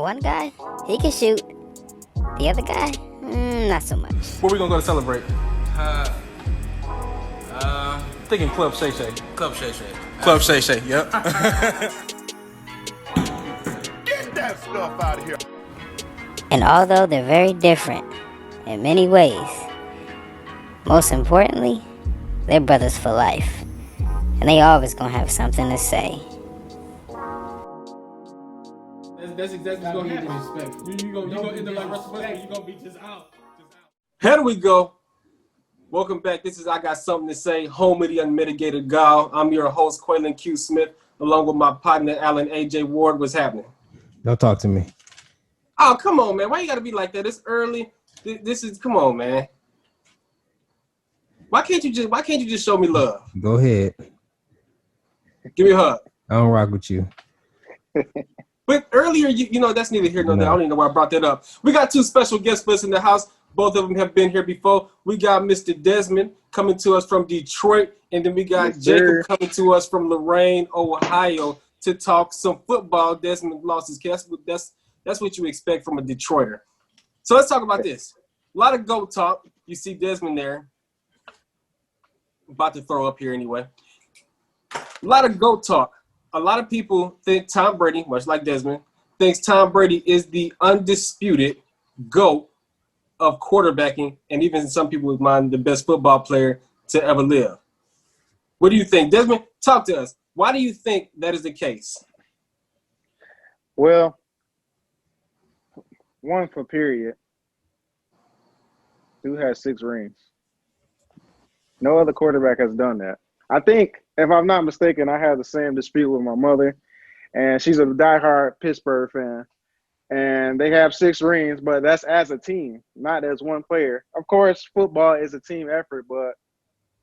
One guy, he can shoot. The other guy, not so much. Where we gonna go to celebrate? Thinking Club Shay Shay. Club Shay Shay. Club Shay Shay, yep. Get that stuff out of here. And although they're very different in many ways, most importantly, they're brothers for life. And they always gonna have something to say. That's exactly what's gonna happen. You gonna end up like Russell Westbrook. You gonna be just out. Here we go. Welcome back. This is I Got Something to Say, home of the unmitigated gal. I'm your host, Quaylen Q. Smith, along with my partner, Alan A.J. Ward. What's happening? Don't talk to me. Oh, come on, man. Why you gotta be like that? It's early. Come on, man. Why can't you just show me love? Go ahead. Give me a hug. I don't rock with you. But earlier, you know, that's neither here nor there. I don't even know why I brought that up. We got two special guests for us in the house. Both of them have been here before. We got Mr. Desmond coming to us from Detroit, and then we got Jacob coming to us from Lorain, Ohio, to talk some football. Desmond lost his cast, but that's what you expect from a Detroiter. So let's talk about this. A lot of GOAT talk. You see Desmond there. About to throw up here anyway. A lot of GOAT talk. A lot of people think Tom Brady, much like Desmond, thinks Tom Brady is the undisputed GOAT of quarterbacking, and even some people would mind the best football player to ever live. What do you think? Desmond, talk to us. Why do you think that is the case? Well, one for period. Dude has 6 rings. No other quarterback has done that. I think, if I'm not mistaken, I had the same dispute with my mother, and she's a diehard Pittsburgh fan. And they have 6 rings, but that's as a team, not as one player. Of course, football is a team effort, but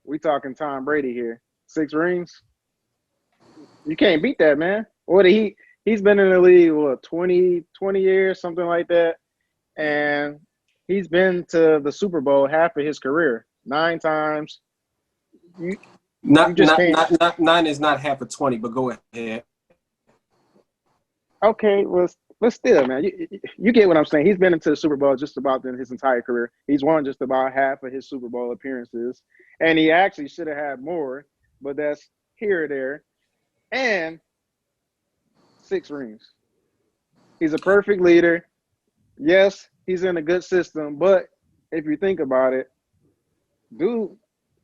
we talking Tom Brady here. 6 rings? You can't beat that, man. He's been in the league, 20 years, something like that. And he's been to the Super Bowl half of his career, 9 times. Nine is not half of 20, but go ahead. Okay, well, but still, man, you get what I'm saying. He's been into the Super Bowl just about in his entire career. He's won just about half of his Super Bowl appearances, and he actually should have had more, but that's here or there. And 6 rings. He's a perfect leader. Yes, he's in a good system, but if you think about it, dude,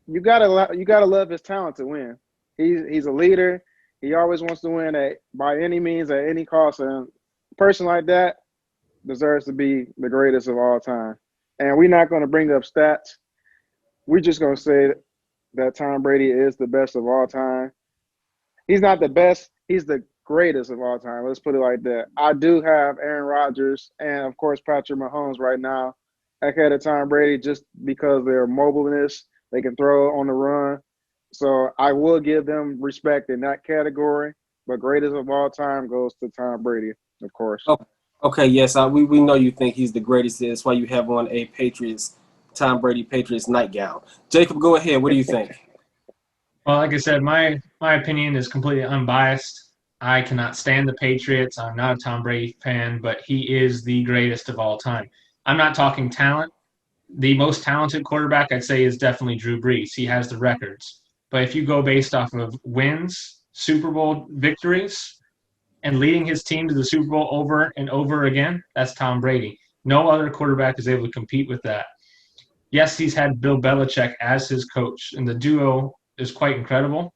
you gotta love his talent to win. He's a leader. He always wants to win by any means, at any cost. And a person like that deserves to be the greatest of all time. And we're not going to bring up stats. We're just going to say that Tom Brady is the best of all time. He's not the best. He's the greatest of all time. Let's put it like that. I do have Aaron Rodgers and, of course, Patrick Mahomes right now ahead of Tom Brady just because of their mobileness. They can throw on the run. So I will give them respect in that category, but greatest of all time goes to Tom Brady, of course. Oh, okay, yes, we know you think he's the greatest. That's why you have on a Tom Brady Patriots nightgown. Jacob, go ahead. What do you think? Well, like I said, my opinion is completely unbiased. I cannot stand the Patriots. I'm not a Tom Brady fan, but he is the greatest of all time. I'm not talking talent. The most talented quarterback, I'd say, is definitely Drew Brees. He has the records. But if you go based off of wins, Super Bowl victories, and leading his team to the Super Bowl over and over again, that's Tom Brady. No other quarterback is able to compete with that. Yes, he's had Bill Belichick as his coach, and the duo is quite incredible.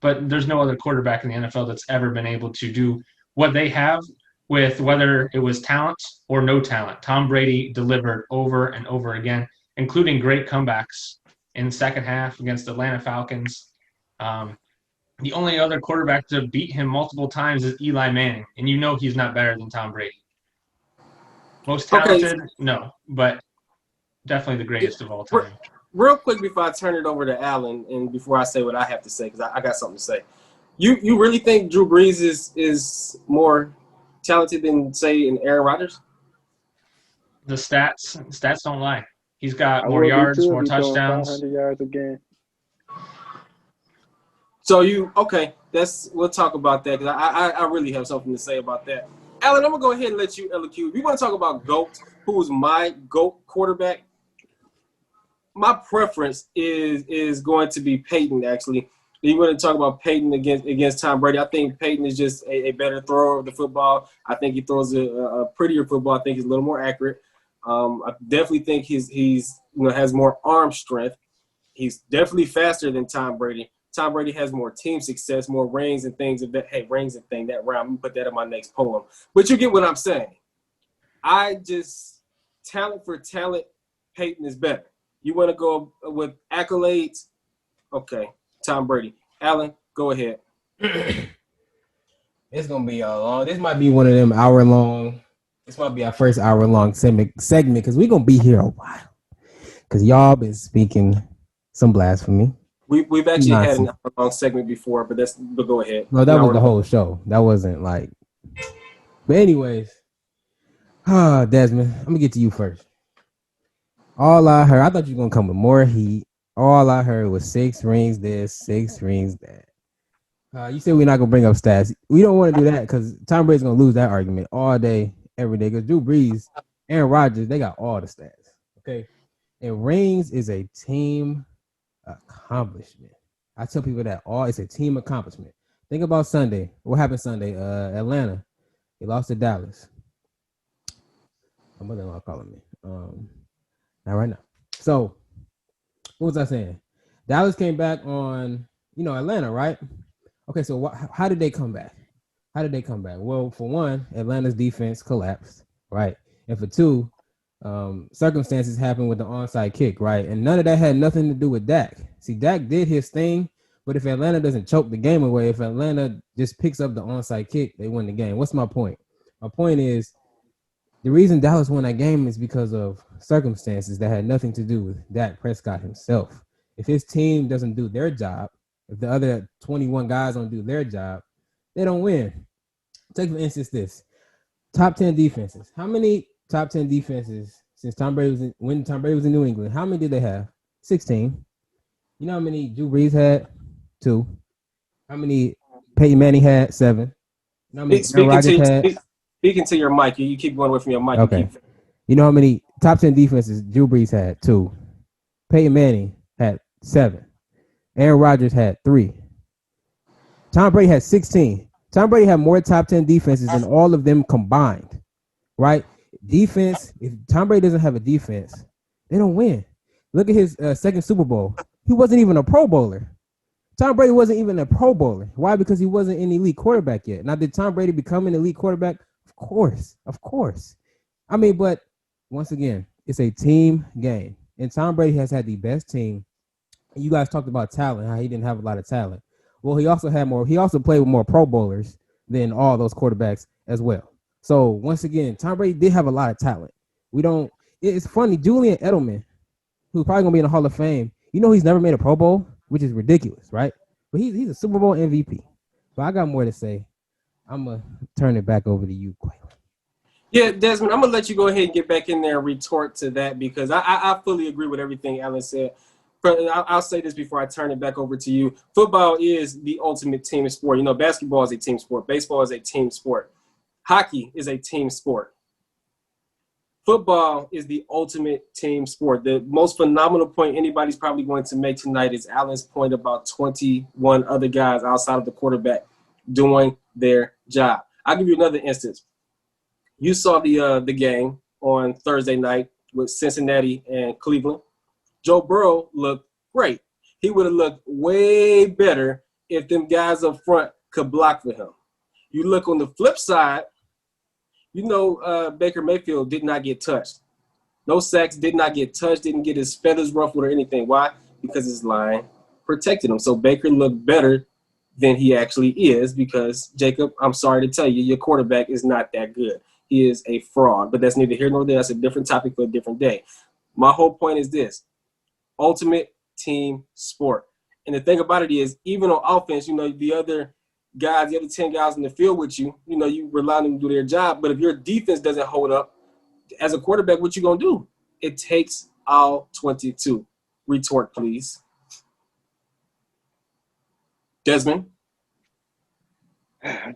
But there's no other quarterback in the NFL that's ever been able to do what they have with whether it was talent or no talent. Tom Brady delivered over and over again, including great comebacks in the second half against the Atlanta Falcons. The only other quarterback to beat him multiple times is Eli Manning, and you know he's not better than Tom Brady. Most talented, no, but definitely the greatest of all time. Real quick before I turn it over to Alan and before I say what I have to say, because I got something to say. You really think Drew Brees is more talented than, say, an Aaron Rodgers? The stats don't lie. He's got more yards, more touchdowns. 500 yards a game. So we'll talk about that because I really have something to say about that. Alan, I'm gonna go ahead and let you eloquate. We want to talk about GOAT. Who's my GOAT quarterback? My preference is going to be Peyton. Actually, you want to talk about Peyton against Tom Brady? I think Peyton is just a better thrower of the football. I think he throws a prettier football. I think he's a little more accurate. I definitely think he's has more arm strength. He's definitely faster than Tom Brady. Tom Brady has more team success, more rings and things of that. Hey, rings and thing that round. I'm gonna put that in my next poem. But you get what I'm saying. I just talent for talent, Peyton is better. You want to go with accolades? Okay, Tom Brady. Alan, go ahead. It's gonna be a long. This might be one of them hour long. This might be our first hour long segment because we're gonna be here a while. Because y'all been speaking some blasphemy. We've actually had an Nonsense. hour-long segment before, but go ahead. No, that was the whole show. That wasn't like. But anyways, Desmond, I'm gonna get to you first. All I heard, I thought you were gonna come with more heat. All I heard was 6 rings this, 6 rings that. You said we're not gonna bring up stats. We don't want to do that because Tom Brady's gonna lose that argument all day, every day. Because Drew Brees, Aaron Rodgers, they got all the stats. Okay, and rings is a team accomplishment. I tell people that it's a team accomplishment. Think about Sunday. What happened Sunday? Atlanta, they lost to Dallas. My mother-in-law calling me. Not right now. So, what was I saying? Dallas came back on, Atlanta, right? Okay, so how did they come back? Well, for one, Atlanta's defense collapsed, right? And for two, circumstances happened with the onside kick, right? And none of that had nothing to do with Dak. See, Dak did his thing, but if Atlanta doesn't choke the game away, if Atlanta just picks up the onside kick, they win the game. What's my point? My point is the reason Dallas won that game is because of circumstances that had nothing to do with Dak Prescott himself. If his team doesn't do their job, if the other 21 guys don't do their job, they don't win. Take for instance this. Top 10 defenses. How many top 10 defenses since when Tom Brady was in New England? How many did they have? 16. You know how many Drew Brees had? 2. How many Peyton Manning had? 7. You know how many Aaron Rodgers had? Speaking to your mic, you keep going away from your mic. Okay. You know how many top 10 defenses Drew Brees had? 2. Peyton Manning had 7. Aaron Rodgers had 3. Tom Brady had 16. Tom Brady had more top 10 defenses than all of them combined, right? Defense, if Tom Brady doesn't have a defense, they don't win. Look at his second Super Bowl. He wasn't even a Pro Bowler. Tom Brady wasn't even a Pro Bowler. Why? Because he wasn't an elite quarterback yet. Now, did Tom Brady become an elite quarterback? Of course. I mean, but once again, it's a team game. And Tom Brady has had the best team. You guys talked about talent, how he didn't have a lot of talent. Well, he also played with more Pro Bowlers than all those quarterbacks as well. So once again, Tom Brady did have a lot of talent. It's funny, Julian Edelman, who's probably gonna be in the Hall of Fame, he's never made a Pro Bowl, which is ridiculous, right? But he's a Super Bowl MVP. But I got more to say. I'm gonna turn it back over to you, Quaylen. Yeah, Desmond, I'm gonna let you go ahead and get back in there and retort to that because I fully agree with everything Alan said. I'll say this before I turn it back over to you. Football is the ultimate team sport. Basketball is a team sport. Baseball is a team sport. Hockey is a team sport. Football is the ultimate team sport. The most phenomenal point anybody's probably going to make tonight is Alan's point about 21 other guys outside of the quarterback doing their job. I'll give you another instance. You saw the game on Thursday night with Cincinnati and Cleveland. Joe Burrow looked great. He would have looked way better if them guys up front could block for him. You look on the flip side, Baker Mayfield did not get touched. No sacks, did not get touched, didn't get his feathers ruffled or anything. Why? Because his line protected him. So Baker looked better than he actually is because, Jacob, I'm sorry to tell you, your quarterback is not that good. He is a fraud. But that's neither here nor there. That's a different topic for a different day. My whole point is this. Ultimate team sport. And the thing about it is, even on offense, the other 10 guys in the field with you, you rely on them to do their job. But if your defense doesn't hold up, as a quarterback, what you going to do? It takes all 22. Retort, please. Desmond?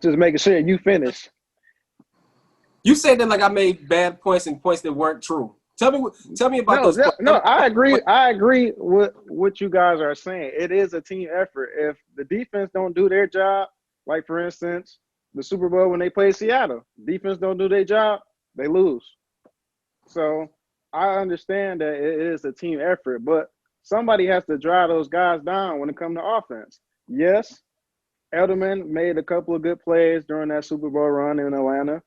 Just making sure you finish. You said that like I made bad points and points that weren't true. Tell me about No, those points. no, I agree. I agree with what you guys are saying. It is a team effort. If the defense don't do their job, like for instance, the Super Bowl when they played Seattle, defense don't do their job, they lose. So I understand that it is a team effort, but somebody has to drive those guys down when it comes to offense. Yes, Edelman made a couple of good plays during that Super Bowl run in Atlanta,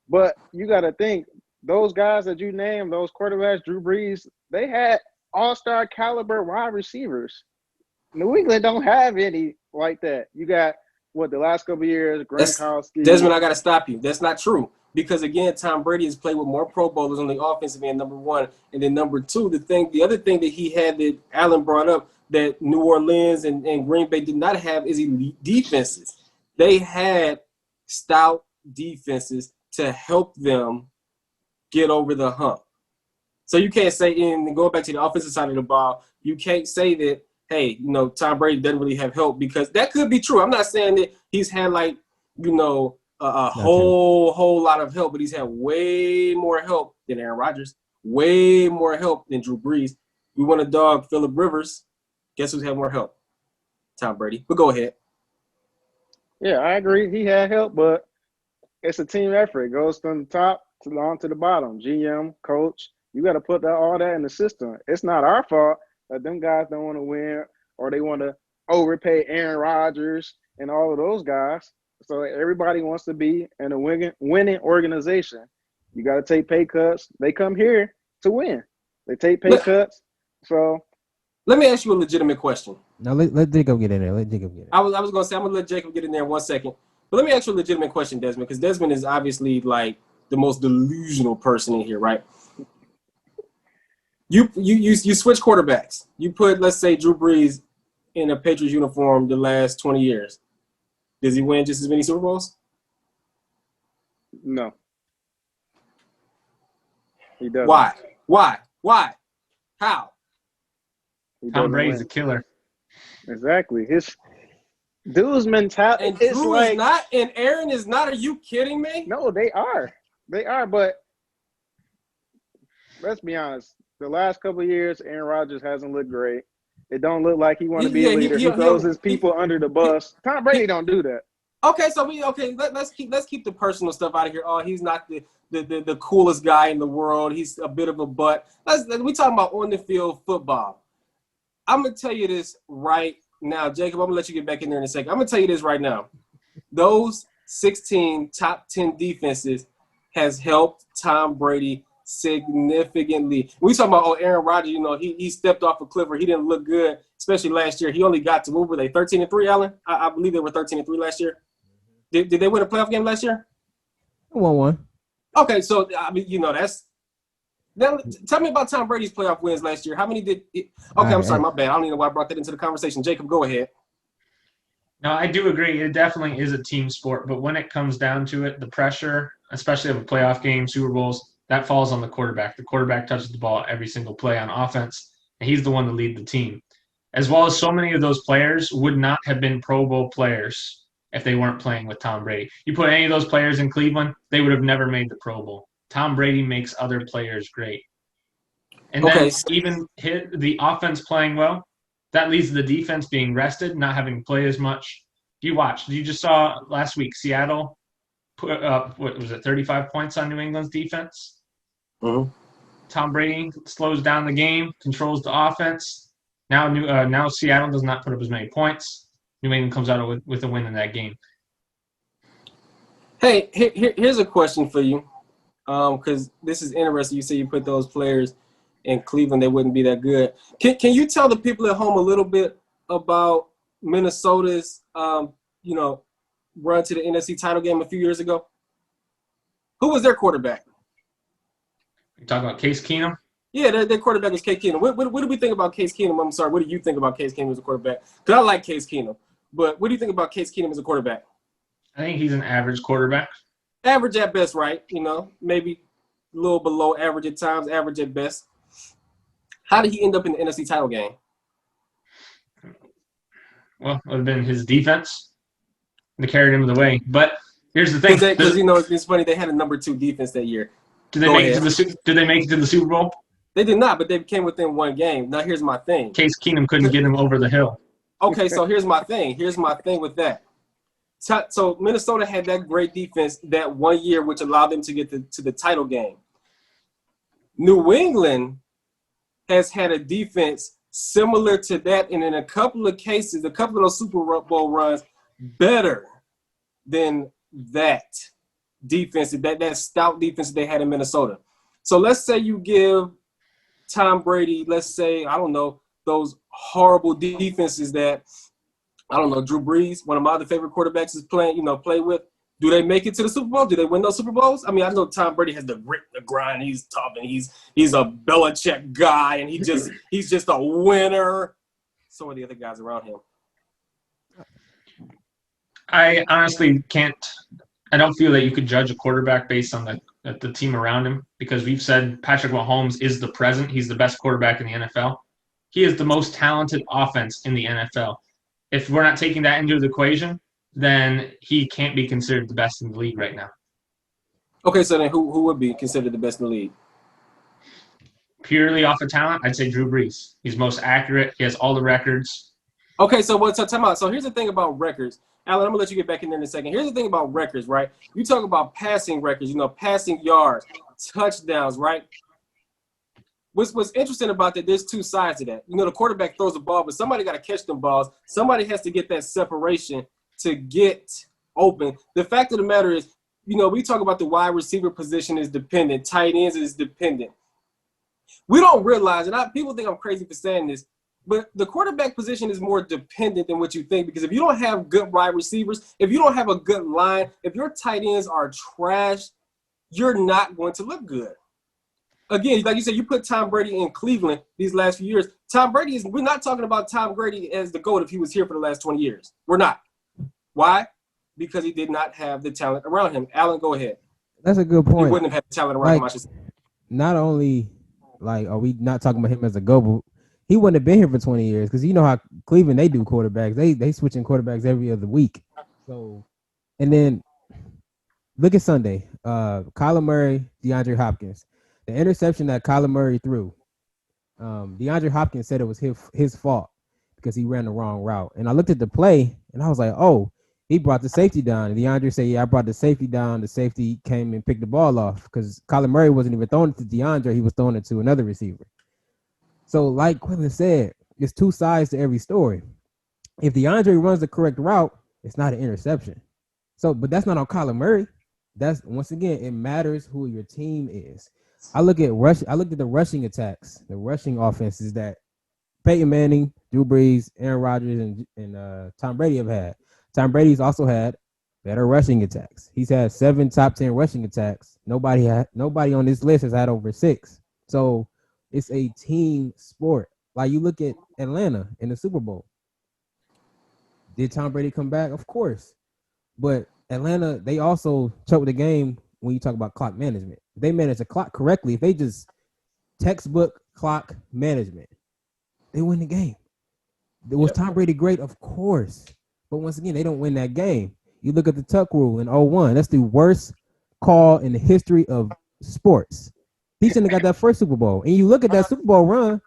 but you got to think those guys that you named, those quarterbacks, Drew Brees, they had all-star caliber wide receivers. New England don't have any like that. You got the last couple of years, Gronkowski. Desmond, I got to stop you. That's not true. Because again, Tom Brady has played with more Pro Bowlers on the offensive end, number one, and then number two. The other thing that he had that Allen brought up that New Orleans and Green Bay did not have is elite defenses. They had stout defenses to help them get over the hump. So you can't say, and going back to the offensive side of the ball, you can't say that, hey, Tom Brady doesn't really have help, because that could be true. I'm not saying that he's had a whole lot of help, but he's had way more help than Aaron Rodgers, way more help than Drew Brees. We want to dog Phillip Rivers. Guess who's had more help? Tom Brady. But go ahead. Yeah, I agree. He had help, but it's a team effort. It goes from the top to the bottom. GM, coach, you got to put all that in the system. It's not our fault that them guys don't want to win or they want to overpay Aaron Rodgers and all of those guys. So everybody wants to be in a winning organization. You got to take pay cuts. They come here to win. They take pay cuts. So let me ask you a legitimate question. Now let Jacob get in there. I was going to say, I'm going to let Jacob get in there in 1 second. But let me ask you a legitimate question, Desmond, because Desmond is obviously like the most delusional person in here, right? You switch quarterbacks. You put, let's say, Drew Brees in a Patriots uniform the last 20 years. Does he win just as many Super Bowls? No. He doesn't. Why? How? Tom Brady's a killer. Exactly. His dude's mentality. And Drew is not, and Aaron is not. Are you kidding me? No, they are. They are, but let's be honest. The last couple of years, Aaron Rodgers hasn't looked great. It don't look like he want to be a leader. He throws his people under the bus. Tom Brady don't do that. Okay, so let's keep the personal stuff out of here. Oh, he's not the coolest guy in the world. He's a bit of a butt. We talking about on the field football. I'm gonna tell you this right now, Jacob. I'm gonna let you get back in there in a second. I'm gonna tell you this right now. Those 16 top 10 defenses has helped Tom Brady significantly. We talking about Aaron Rodgers. He stepped off a cliff where he didn't look good, especially last year. He only got to, what were they, 13-3, Allen? I believe they were 13-3 last year. Did they win a playoff game last year? 1-1. Okay, so I mean, that's. Now, tell me about Tom Brady's playoff wins last year. How many did? Okay, I'm sorry, my bad. I don't even know why I brought that into the conversation. Jacob, go ahead. No, I do agree. It definitely is a team sport, but when it comes down to it, the pressure, especially of a playoff game, Super Bowls, that falls on the quarterback. The quarterback touches the ball every single play on offense, and he's the one to lead the team. As well as so many of those players would not have been Pro Bowl players if they weren't playing with Tom Brady. You put any of those players in Cleveland, they would have never made the Pro Bowl. Tom Brady makes other players great. And then even hit the offense playing well, that leads to the defense being rested, not having to play as much. You just saw last week Seattle put up, 35 points on New England's defense? Mm-hmm. Tom Brady slows down the game, controls the offense. Now Seattle does not put up as many points. New England comes out with a win in that game. Hey, here's a question for you, because this is interesting. You say you put those players in Cleveland, they wouldn't be that good. Can you tell the people at home a little bit about Minnesota's, run to the NFC title game a few years ago? Who was their quarterback? You talking about Case Keenum? Yeah, their quarterback was Case Keenum. What do we think about Case Keenum? I'm sorry, what do you think about Case Keenum as a quarterback? Because I like Case Keenum, but what do you think about Case Keenum as a quarterback? I think he's an average quarterback. Average at best, right? Maybe a little below average at times, average at best. How did he end up in the NFC title game? Well, it would have been his defense that carried him the way. But Here's the thing. Because it's funny, they had a number 2 defense that year. Did they make it to the Super Bowl? They did not, but they came within one game. Now here's my thing. Case Keenum couldn't get them over the hill. Okay, so here's my thing. Here's my thing with that. So Minnesota had that great defense that one year, which allowed them to get to the title game. New England has had a defense similar to that, and in a couple of cases, a couple of those Super Bowl runs, better than that defense, that stout defense that they had in Minnesota. So let's say you give Tom Brady, let's say, I don't know, those horrible defenses that, I don't know, Drew Brees, one of my other favorite quarterbacks is play with. Do they make it to the Super Bowl? Do they win those Super Bowls? I mean, I know Tom Brady has the grit, the grind. He's tough, and he's a Belichick guy, and he's just a winner. So are the other guys around him. I honestly can't. I don't feel that you could judge a quarterback based on the team around him, because we've said Patrick Mahomes is the present. He's the best quarterback in the NFL. He is the most talented offense in the NFL. If we're not taking that into the equation, then he can't be considered the best in the league right now. Okay, so then who would be considered the best in the league? Purely off of talent, I'd say Drew Brees. He's most accurate. He has all the records. Okay, so time out. So here's the thing about records. Alan, I'm going to let you get back in there in a second. Here's the thing about records, right? You talk about passing records, passing yards, touchdowns, right? What's interesting about that, there's 2 sides to that. The quarterback throws the ball, but somebody got to catch them balls. Somebody has to get that separation to get open. The fact of the matter is, we talk about the wide receiver position is dependent. Tight ends is dependent. We don't realize, and people think I'm crazy for saying this, but the quarterback position is more dependent than what you think, because if you don't have good wide receivers, if you don't have a good line, if your tight ends are trash, you're not going to look good. Again, like you said, you put Tom Brady in Cleveland these last few years. We're not talking about Tom Brady as the GOAT if he was here for the last 20 years. We're not. Why? Because he did not have the talent around him. Alan, go ahead. That's a good point. He wouldn't have had the talent around him, I should say. Not only, are we not talking about him as a GOAT, but he wouldn't have been here for 20 years, because you know how Cleveland, they do quarterbacks. They switching quarterbacks every other week. So, and then look at Sunday. Kyler Murray, DeAndre Hopkins. The interception that Kyler Murray threw, DeAndre Hopkins said it was his fault because he ran the wrong route. And I looked at the play, and I was like, oh, he brought the safety down. And DeAndre said, yeah, I brought the safety down. The safety came and picked the ball off, because Kyler Murray wasn't even throwing it to DeAndre. He was throwing it to another receiver. So like Quentin said, there's 2 sides to every story. If DeAndre runs the correct route, it's not an interception. So, but that's not on Kyler Murray. That's, once again, it matters who your team is. I looked at the rushing attacks, the rushing offenses that Peyton Manning, Drew Brees, Aaron Rodgers, and Tom Brady have had. Tom Brady's also had better rushing attacks. He's had 7 top 10 rushing attacks. Nobody on this list has had over 6. So it's a team sport. Like, you look at Atlanta in the Super Bowl. Did Tom Brady come back? Of course. But Atlanta, they also choked the game when you talk about clock management. If they manage the clock correctly, if they just textbook clock management, they win the game. Was Tom Brady great? Of course. But once again, they don't win that game. You look at the Tuck rule in 2001. That's the worst call in the history of sports. He shouldn't have got that first Super Bowl. And you look at that Super Bowl run,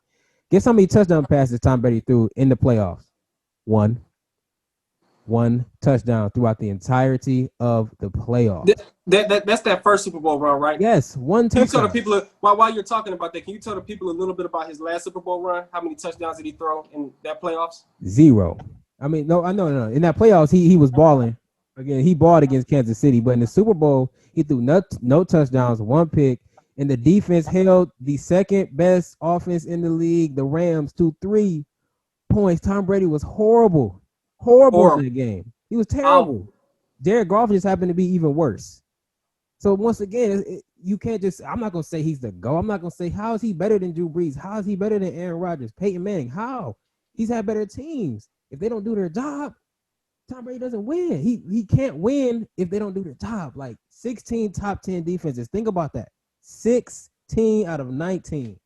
guess how many touchdown passes Tom Brady threw in the playoffs? 1. 1 touchdown throughout the entirety of the playoffs. That's that first Super Bowl run, right? Yes, 1 touchdown. Can you tell the people, while you're talking about that, can you tell the people a little bit about his last Super Bowl run? How many touchdowns did he throw in that playoffs? 0. I mean, no. In that playoffs, he was balling. Again, he balled against Kansas City, but in the Super Bowl, he threw no touchdowns, 1 pick, and the defense held the second best offense in the league, the Rams, to 3 points. Tom Brady was horrible in the game. He was terrible. Jared Goff just happened to be even worse. So once again, you can't just, I'm not going to say he's the GOAT. I'm not going to say, how is he better than Drew Brees? How is he better than Aaron Rodgers, Peyton Manning? How? He's had better teams. If they don't do their job, Tom Brady doesn't win. He can't win if they don't do their job. Like 16 top 10 defenses. Think about that. 16 out of 19.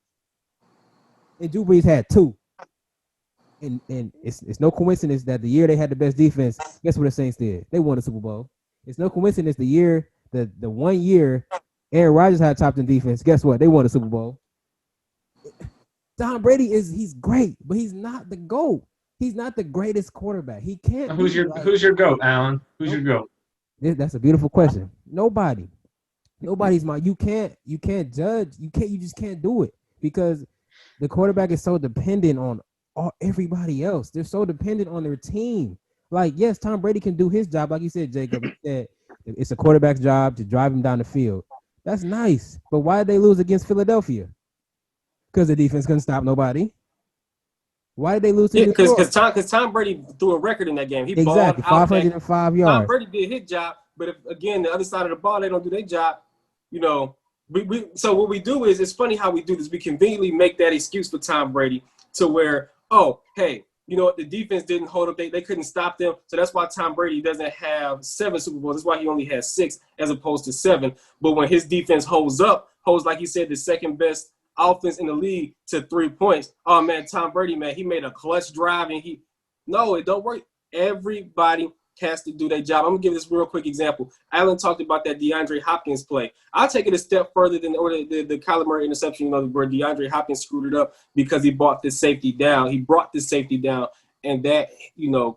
And Drew Brees had 2. And it's no coincidence that the year they had the best defense, guess what the Saints did? They won the Super Bowl. It's no coincidence the 1 year Aaron Rodgers had top 10 defense. Guess what? They won the Super Bowl. Tom Brady he's great, but he's not the GOAT. He's not the greatest quarterback. He can't Who's be your like. Who's your goat, Alan? Who's your goat? That's a beautiful question. Nobody. Nobody's my. You can't judge. You just can't do it because the quarterback is so dependent on everybody else. They're so dependent on their team. Like, yes, Tom Brady can do his job, like you said, Jacob. You said it's a quarterback's job to drive him down the field. That's nice, but why did they lose against Philadelphia? Because the defense couldn't stop nobody. Why did they lose to Yeah, New York? because Tom Brady threw a record in that game. He balled Exactly, out that 505 Tom yards. Brady did his job, but if again the other side of the ball they don't do their job, you know. So what we do is it's funny how we do this. We conveniently make that excuse for Tom Brady to where, oh, hey, you know what, the defense didn't hold up, they couldn't stop them. So that's why Tom Brady doesn't have 7 Super Bowls. That's why he only has 6 as opposed to 7. But when his defense holds like he said, the second best offense in the league to 3 points. Oh man, Tom Brady, man, he made a clutch drive and no, it don't work. Everybody has to do their job. I'm gonna give this real quick example. Alan talked about that DeAndre Hopkins play. I'll take it a step further than the Kyler Murray interception, where DeAndre Hopkins screwed it up because he brought this safety down. He brought this safety down, and that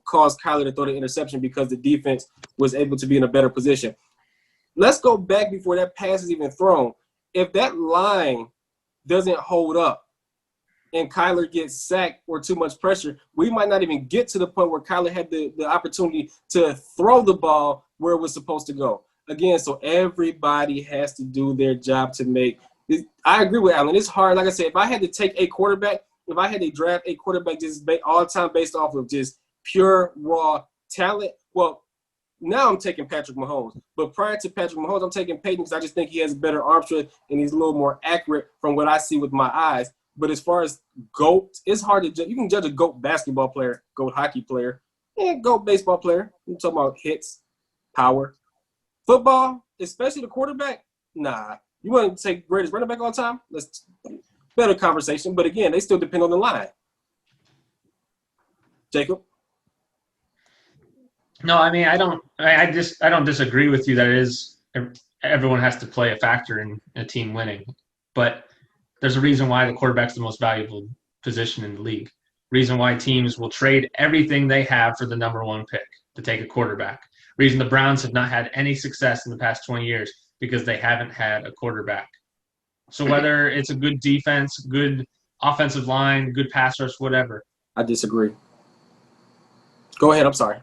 caused Kyler to throw the interception because the defense was able to be in a better position. Let's go back before that pass is even thrown. If that line doesn't hold up and Kyler gets sacked or too much pressure, we might not even get to the point where Kyler had the opportunity to throw the ball where it was supposed to go. Again, so everybody has to do their job to make it. I agree with Alan. It's hard. Like I said, if I had to take a quarterback, if I had to draft a quarterback just all time based off of just pure raw talent, well, now I'm taking Patrick Mahomes. But prior to Patrick Mahomes, I'm taking Peyton because I just think he has a better arm strength and he's a little more accurate from what I see with my eyes. But as far as GOAT, it's hard to judge. You can judge a GOAT basketball player, GOAT hockey player, and GOAT baseball player. I'm talking about hits, power. Football, especially the quarterback, nah. You want to take greatest running back all time? That's better conversation. But again, they still depend on the line. Jacob? No, I mean I don't disagree with you that it is everyone has to play a factor in a team winning, but there's a reason why the quarterback's the most valuable position in the league. Reason why teams will trade everything they have for the number 1 pick to take a quarterback. Reason the Browns have not had any success in the past 20 years because they haven't had a quarterback. So whether it's a good defense, good offensive line, good pass rush, whatever. I disagree. Go ahead. I'm sorry.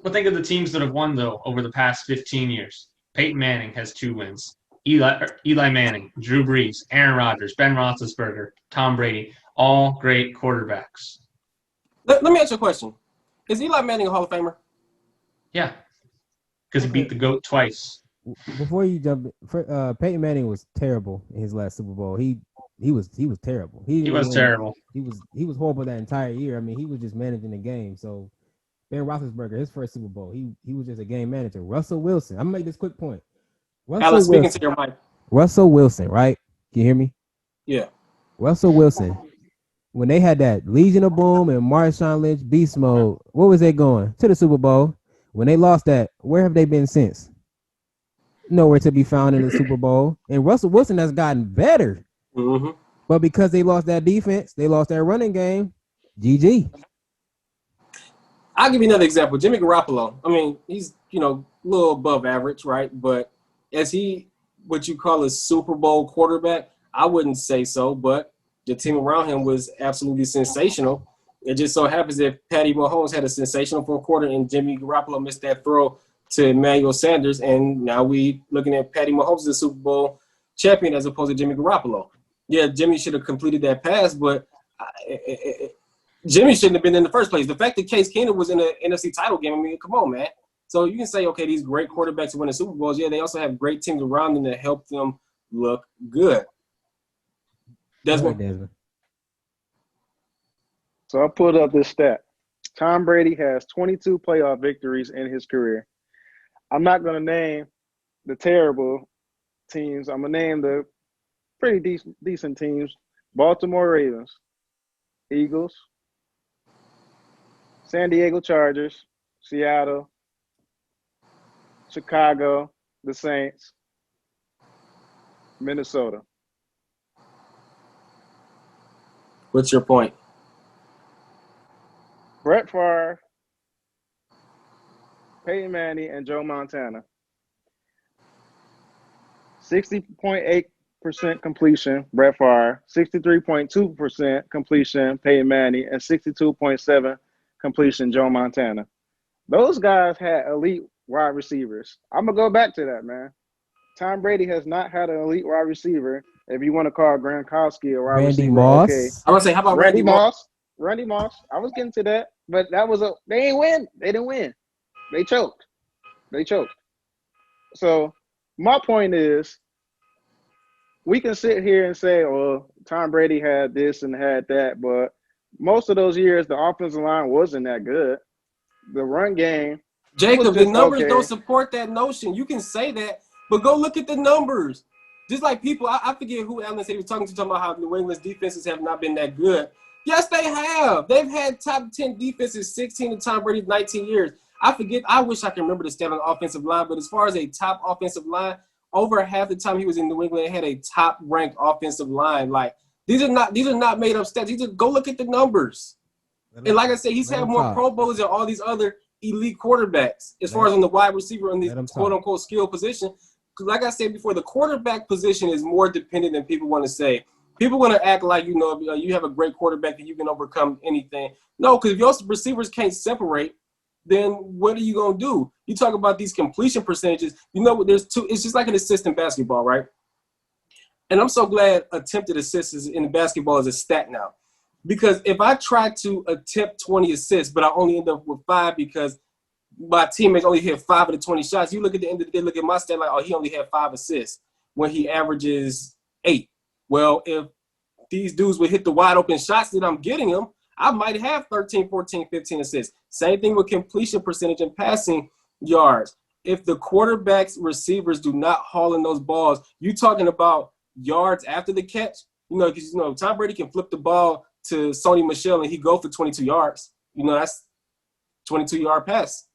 Well, think of the teams that have won, though, over the past 15 years. Peyton Manning has 2 wins. Eli Manning, Drew Brees, Aaron Rodgers, Ben Roethlisberger, Tom Brady, all great quarterbacks. Let me ask you a question. Is Eli Manning a Hall of Famer? Yeah, because he beat the GOAT twice. Before you jump, Peyton Manning was terrible in his last Super Bowl. He was terrible. He was terrible. He was horrible that entire year. I mean, he was just managing the game. So Ben Roethlisberger, his first Super Bowl, he was just a game manager. Russell Wilson. I'm gonna make this quick point. Alan, speaking to your mic. Russell Wilson, right? Can you hear me? Yeah. Russell Wilson. When they had that Legion of Boom and Marshawn Lynch beast mode, where was they going? To the Super Bowl. When they lost that, where have they been since? Nowhere to be found in the Super Bowl. And Russell Wilson has gotten better. Mm-hmm. But because they lost that defense, they lost that running game. GG. I'll give you another example. Jimmy Garoppolo. I mean, he's, a little above average, right? But is he what you call a Super Bowl quarterback? I wouldn't say so, but the team around him was absolutely sensational. It just so happens that Patty Mahomes had a sensational fourth quarter and Jimmy Garoppolo missed that throw to Emmanuel Sanders, and now we looking at Patty Mahomes as a Super Bowl champion as opposed to Jimmy Garoppolo. Yeah, Jimmy should have completed that pass, but Jimmy shouldn't have been in the first place. The fact that Case Keenum was in the NFC title game, I mean, come on, man. So you can say, okay, these great quarterbacks win the Super Bowls. Yeah, they also have great teams around them that help them look good. Desmond? So I pulled up this stat. Tom Brady has 22 playoff victories in his career. I'm not going to name the terrible teams. I'm going to name the pretty decent teams. Baltimore Ravens, Eagles, San Diego Chargers, Seattle, Chicago, the Saints, Minnesota. What's your point? Brett Favre, Peyton Manning, and Joe Montana. 60.8% completion, Brett Favre. 63.2% completion, Peyton Manning, and 62.7% completion, Joe Montana. Those guys had elite wide receivers. I'm gonna go back to that, man. Tom Brady has not had an elite wide receiver. If you want to call Gronkowski a wide Randy receiver, Moss. okay. I want to say, how about Randy Moss? Randy Moss. I was getting to that, but that was they ain't win. They didn't win. They choked. So my point is, we can sit here and say, "Oh, Tom Brady had this and had that," but most of those years, the offensive line wasn't that good. The run game, Jacob, the numbers okay. don't support that notion. You can say that, but go look at the numbers. Just like people, I forget who Alan said he was talking about how New England's defenses have not been that good. Yes, they have. They've had top 10 defenses 16 in Tom Brady's 19 years. I wish I can remember the stat on the offensive line, but as far as a top offensive line, over half the time he was in New England, they had a top-ranked offensive line. Like, these are not made up stats. Go look at the numbers. And like I said, he's had more Pro Bowls than all these other elite quarterbacks as far as on the wide receiver on the quote-unquote skill position. Because like I said before, the quarterback position is more dependent than people want to say. People want to act like, if you have a great quarterback that you can overcome anything. No, because if your receivers can't separate, then what are you going to do? You talk about these completion percentages. There's two. It's just like an assist in basketball, right? And I'm so glad attempted assists in basketball is a stat now. Because if I try to attempt 20 assists, but I only end up with 5 because my teammates only hit 5 of the 20 shots, you look at the end of the day, look at my stat like, oh, he only had 5 assists when he averages 8. Well, if these dudes would hit the wide open shots that I'm getting them, I might have 13, 14, 15 assists. Same thing with completion percentage and passing yards. If the quarterback's receivers do not haul in those balls, you talking about yards after the catch? Because Tom Brady can flip the ball to Sony Michel and he go for 22 yards. That's 22-yard pass.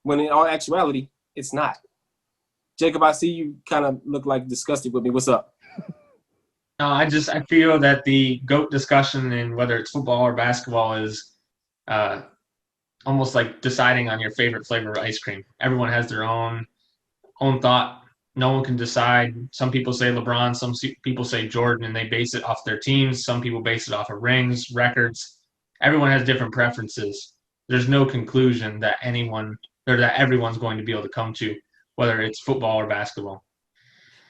When in all actuality, it's not. Jacob, I see you kind of look like disgusted with me. What's up? No, I feel that the GOAT discussion in whether it's football or basketball is almost like deciding on your favorite flavor of ice cream. Everyone has their own thought. No one can decide. Some people say LeBron, some people say Jordan, and they base it off their teams. Some people base it off of rings, records. Everyone has different preferences. There's no conclusion that everyone's going to be able to come to, whether it's football or basketball.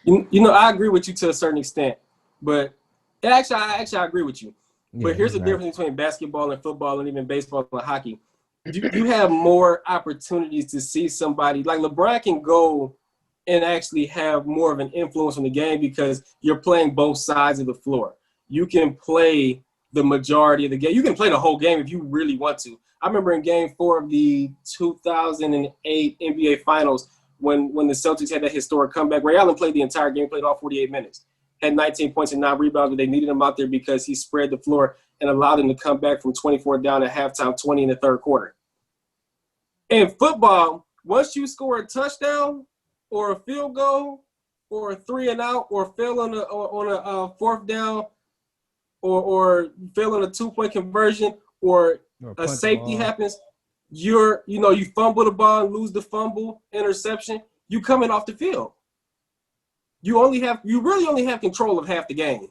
I agree with you to a certain extent, but actually, I agree with you. But here's the difference between basketball and football and even baseball and hockey. You have more opportunities to see somebody like LeBron can go and actually have more of an influence on the game because you're playing both sides of the floor. You can play the majority of the game. You can play the whole game if you really want to. I remember in Game 4 of the 2008 NBA Finals when the Celtics had that historic comeback. Ray Allen played the entire game, played all 48 minutes, had 19 points and 9 rebounds, but they needed him out there because he spread the floor and allowed him to come back from 24 down at halftime, 20 in the third quarter. In football, once you score a touchdown or a field goal or a 3-and-out or fail on a fourth down or fail on a 2-point conversion or a safety happens, you fumble the ball and lose the fumble, interception, you coming off the field. You really only have control of half the game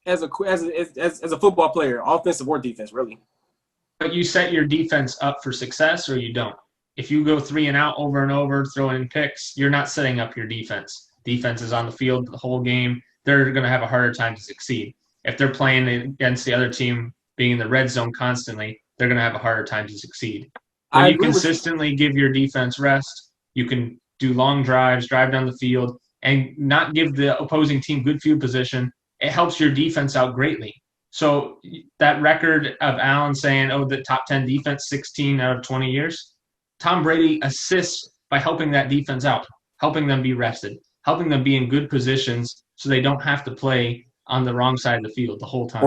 as a football player, offensive or defense, really. But you set your defense up for success or you don't. If you go 3-and-out over and over, throwing in picks, you're not setting up your defense. Defense is on the field the whole game. They're going to have a harder time to succeed. If they're playing against the other team, being in the red zone constantly, they're going to have a harder time to succeed. When you consistently give your defense rest, you can do long drives, drive down the field, and not give the opposing team good field position. It helps your defense out greatly. So that record of Allen saying, the top 10 defense, 16 out of 20 years, Tom Brady assists by helping that defense out, helping them be rested, helping them be in good positions so they don't have to play on the wrong side of the field the whole time.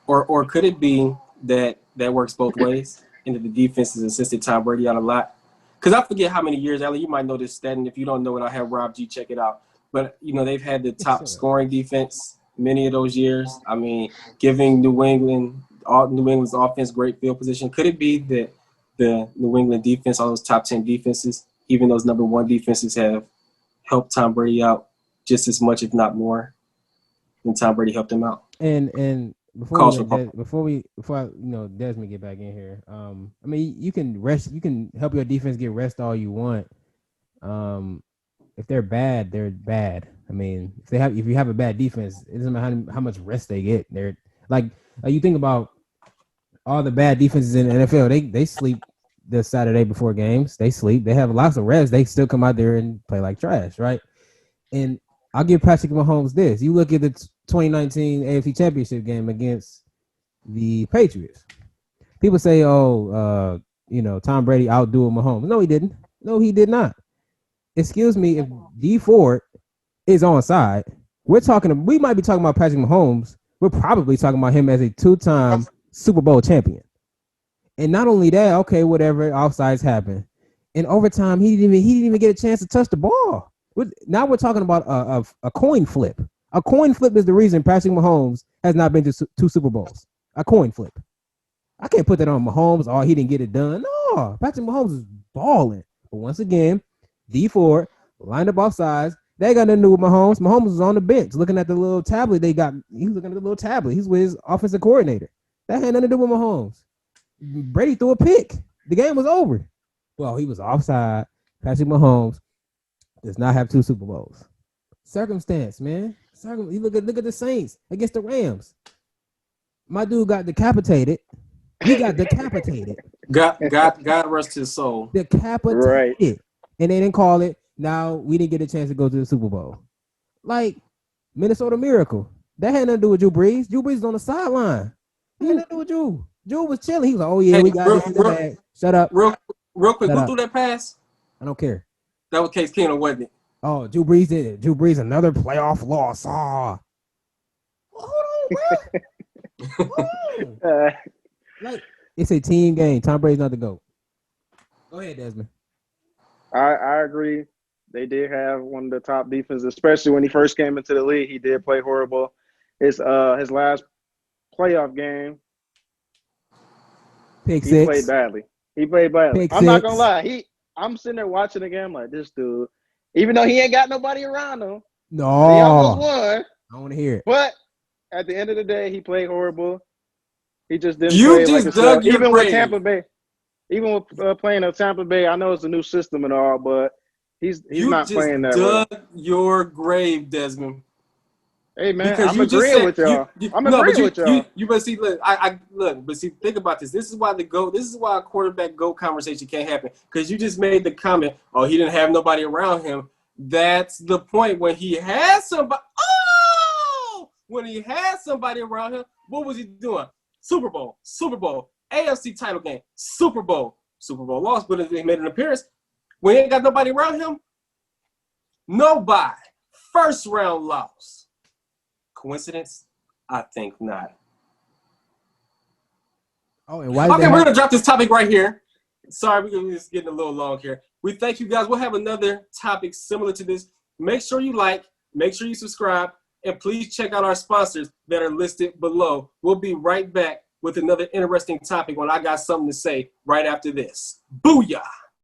Or could it be that works both ways and that the defense has assisted Tom Brady out a lot? because I forget how many years, Allen, you might know this stat, and if you don't know it, I'll have Rob G check it out. But, they've had the top scoring defense many of those years. I mean, giving New England's offense great field position. Could it be that the New England defense, all those top 10 defenses, even those number one defenses have helped Tom Brady out just as much, if not more, than Tom Brady helped him out? And before Desmond get back in here, I mean, you can help your defense get rest all you want. If they're bad, they're bad. I mean, if you have a bad defense, it doesn't matter how much rest they get. They're like you think about all the bad defenses in the NFL. They sleep the Saturday before games. They sleep. They have lots of rest. They still come out there and play like trash, right? And I'll give Patrick Mahomes this. You look at the 2019 AFC Championship game against the Patriots. People say, Tom Brady outdueled Mahomes. No, he didn't. No, he did not. Excuse me, if D Ford is on side, we might be talking about Patrick Mahomes. We're probably talking about him as a two-time Super Bowl champion. And not only that, okay, whatever, offsides happen. In overtime, he didn't even get a chance to touch the ball. Now we're talking about a coin flip. A coin flip is the reason Patrick Mahomes has not been to 2 Super Bowls. A coin flip. I can't put that on Mahomes. Oh, he didn't get it done. No, Patrick Mahomes is balling. But once again, D Ford lined up off sides. They got nothing to do with Mahomes. Mahomes was on the bench looking at the little tablet they got. He was looking at the little tablet. He's with his offensive coordinator. That had nothing to do with Mahomes. Brady threw a pick. The game was over. Well, he was offside. Patrick Mahomes does not have 2 Super Bowls. Circumstance, man. You look at the Saints against the Rams. My dude got decapitated. He got decapitated. God rest his soul. Decapitated. Right. And they didn't call it. Now we didn't get a chance to go to the Super Bowl. Like Minnesota Miracle. That had nothing to do with Drew Brees. Drew Brees was on the sideline. He had nothing to do with Drew. Drew was chilling. He was like, "Oh yeah, we got this in the bag." Shut up. Real quick, who threw that pass? I don't care. That was Case Keenum, wasn't it? Oh, Drew Brees did it. Drew Brees, another playoff loss. Hold on, bro. Hold on. Like, it's a team game. Tom Brady's not the GOAT. Go ahead, Desmond. I agree. They did have one of the top defenses, especially when he first came into the league. He did play horrible. His last playoff game, he played badly. I'm not gonna lie. I'm sitting there watching the game like, this dude, even though he ain't got nobody around him, no, he almost won. I want to hear it. But at the end of the day, he played horrible. He just didn't play like himself. Even with Tampa Bay, playing at Tampa Bay, I know it's a new system and all, but he's not playing that well. You just dug your grave, Desmond. Hey man, I'm agreeing with y'all. With y'all. You but see, look, but see, think about this. This is why a quarterback GOAT conversation can't happen. Because you just made the comment, oh, he didn't have nobody around him. That's the point. When he had somebody around him, what was he doing? Super Bowl, AFC title game, Super Bowl loss, but he made an appearance. When he ain't got nobody around him, nobody. First round loss. Coincidence? I think not. Oh, and why? Okay, we're gonna drop this topic right here. Sorry, we're just getting a little long here. We thank you guys. We'll have another topic similar to this. Make sure you like, make sure you subscribe, and please check out our sponsors that are listed below. We'll be right back with another interesting topic when I got something to say right after this. Booyah!